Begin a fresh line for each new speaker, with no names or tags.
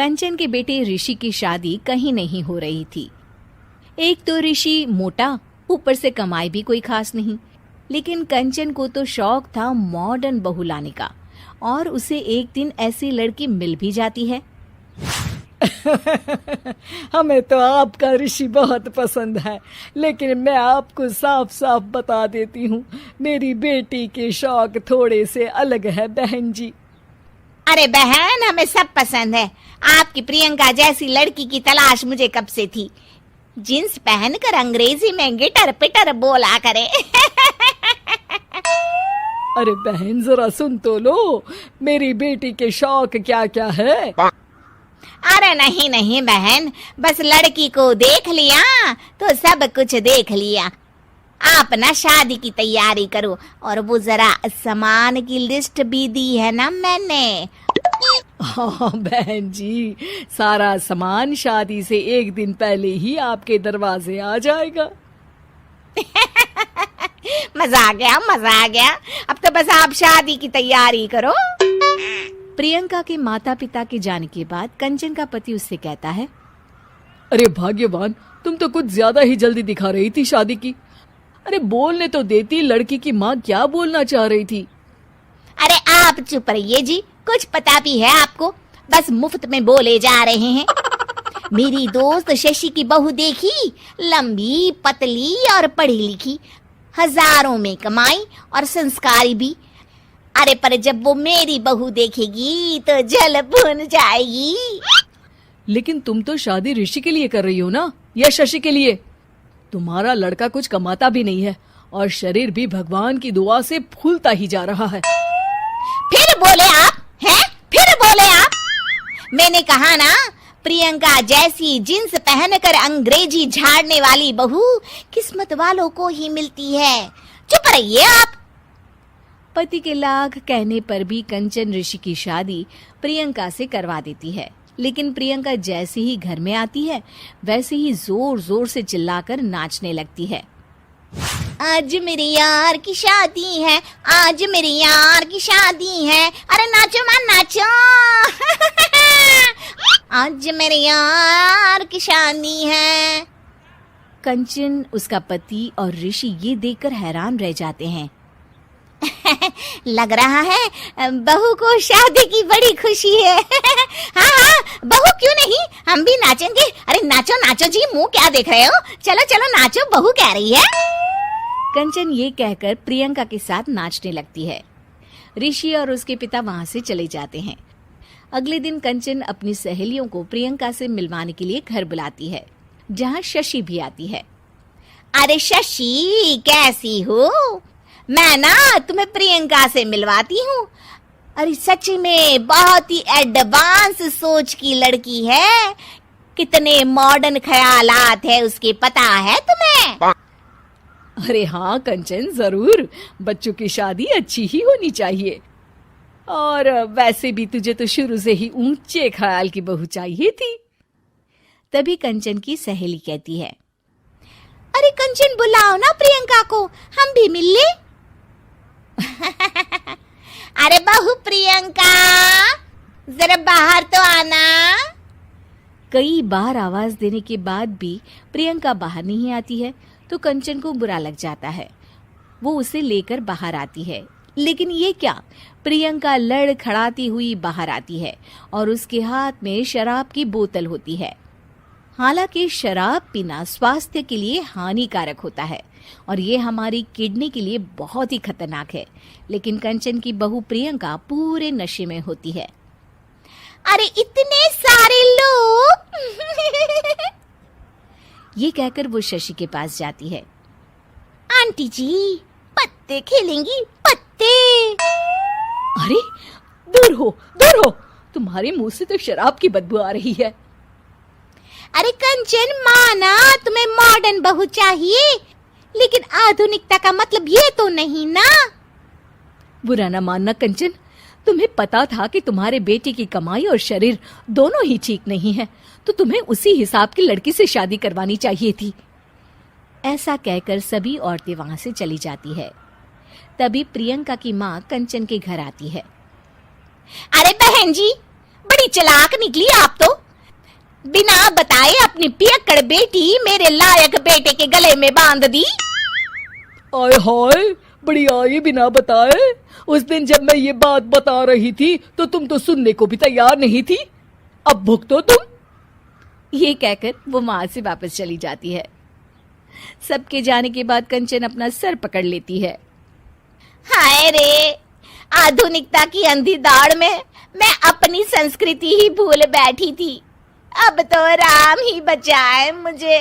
कंचन के बेटे ऋषि की शादी कहीं नहीं हो रही थी। एक तो ऋषि मोटा, ऊपर से कमाई भी कोई खास नहीं, लेकिन कंचन को तो शौक था मॉडर्न बहू लाने का, और उसे एक दिन ऐसी लड़की मिल भी जाती है।
हमें तो आपका ऋषि बहुत पसंद है, लेकिन मैं आपको साफ साफ बता देती हूँ, मेरी बेटी के शौक थोड़े से अलग है बहन जी।
अरे बहन, हमें सब पसंद है। आपकी प्रियंका जैसी लड़की की तलाश मुझे कब से थी। जींस पहनकर अंग्रेजी में गिटर पिटर बोला करे।
अरे बहन जरा सुन तो लो, मेरी बेटी के शौक क्या क्या है।
अरे नहीं नहीं बहन, बस लड़की को देख लिया तो सब कुछ देख लिया। आप ना शादी की तैयारी करो, और वो जरा सामान की लिस्ट भी दी है ना मैंने।
हाँ बहन जी, सारा सामान शादी से एक दिन पहले ही आपके दरवाजे आ जाएगा।
मजा आ गया, मजा आ गया। अब तो बस आप शादी की तैयारी करो।
प्रियंका के माता पिता के जाने के बाद कंचन का पति उससे कहता है,
अरे भाग्यवान, तुम तो कुछ ज्यादा ही जल्दी दिखा रही थी शादी की। अरे बोलने तो देती, लड़की की माँ क्या बोलना चाह रही थी।
अरे आप चुप रहिए जी, कुछ पता भी है आपको, बस मुफ्त में बोले जा रहे हैं। मेरी दोस्त शशि की बहू देखी, लंबी पतली और पढ़ी लिखी, हजारों में कमाई और संस्कारी भी। अरे पर जब वो मेरी बहू देखेगी तो जल भुन जाएगी।
लेकिन तुम तो शादी ऋषि के लिए कर रही हो ना, या शशि के लिए? तुम्हारा लड़का कुछ कमाता भी नहीं है, और शरीर भी भगवान की दुआ से फूलता ही जा रहा है।
फिर बोले आप हैं? फिर बोले आप? मैंने कहा ना, प्रियंका जैसी जींस पहनकर अंग्रेजी झाड़ने वाली बहू किस्मत वालों को ही मिलती है। चुप रहिए आप।
पति के लाख कहने पर भी कंचन ऋषि की शादी प्रियंका से करवा देती है। लेकिन प्रियंका जैसे ही घर में आती है, वैसे ही जोर जोर से चिल्लाकर नाचने लगती है।
आज मेरे यार की शादी है, आज मेरे यार की शादी है, अरे नाचो मां नाचो। आज मेरे यार की शादी है।
कंचन, उसका पति और ऋषि ये देखकर हैरान रह जाते हैं।
लग रहा है बहू को शादी की बड़ी खुशी है। हाँ हाँ, बहू क्यों नहीं, हम भी नाचेंगे। अरे नाचो नाचो जी, मुंह क्या देख रहे हो, चलो चलो नाचो, बहू कह रही है।
कंचन ये कहकर प्रियंका के साथ नाचने लगती है। ऋषि और उसके पिता वहां से चले जाते हैं। अगले दिन कंचन अपनी सहेलियों को प्रियंका से मिलवाने के लिए घर बुलाती है, जहाँ शशि भी आती है।
अरे शशि, कैसी हो? मैं ना तुम्हें प्रियंका से मिलवाती हूँ। अरे सच में बहुत ही एडवांस सोच की लड़की है, कितने मॉडर्न ख्यालात है उसके, पता है तुम्हें?
अरे हाँ कंचन, जरूर, बच्चों की शादी अच्छी ही होनी चाहिए। और वैसे भी तुझे तो शुरू से ही ऊंचे ख्याल की बहू चाहिए थी।
तभी कंचन की सहेली कहती है,
अरे कंचन बुलाओ ना प्रियंका को, हम भी मिल ले। अरे बहू प्रियंका, जरा बाहर तो आना।
कई बार आवाज देने के बाद भी प्रियंका बाहर नहीं आती है, तो कंचन को बुरा लग जाता है। वो उसे लेकर बाहर आती है, लेकिन ये क्या, प्रियंका लड़खड़ाती हुई बाहर आती है और उसके हाथ में शराब की बोतल होती है। हालांकि शराब पीना स्वास्थ्य के लिए हानिकारक होता है और ये हमारी किडनी के लिए बहुत ही खतरनाक है, लेकिन कंचन की बहू प्रियंका पूरे नशे में होती है।
अरे इतने सारे लोग।
ये कहकर वो शशि के पास जाती है।
आंटी जी, पत्ते खेलेंगी, पत्ते।
अरे दूर हो, दूर हो, तुम्हारे मुंह से तो शराब की बदबू आ रही है।
अरे कंचन, माना तुम्हें मॉडर्न बहू चाहिए, लेकिन आधुनिकता का मतलब ये तो नहीं ना।
बुरा ना मानना कंचन, तुम्हें पता था कि तुम्हारे बेटे की कमाई और शरीर दोनों ही ठीक नहीं है, तो तुम्हें उसी हिसाब की लड़की से शादी करवानी चाहिए थी।
ऐसा कहकर सभी औरतें वहां से चली जाती है। तभी प्रियंका की माँ कंचन के घर आती है।
अरे बहन जी, बड़ी चालाक निकली आप तो। बिना बताए अपनी पियक्कड़ बेटी मेरे लायक बेटे के गले में बांध दी।
आय हाय, बड़ी आई बिना बताए। उस दिन जब मैं ये बात बता रही थी तो तुम तो सुनने को भी तैयार नहीं थी। अब भुगतो तुम।
ये कहकर वो वहां से वापस चली जाती है। सबके जाने के बाद कंचन अपना सर पकड़ लेती है।
हाय रे, आधुनिकता की अंधी दौड़ में मैं अपनी संस्कृति ही भूल बैठी थी। अब तो राम ही बचाए मुझे।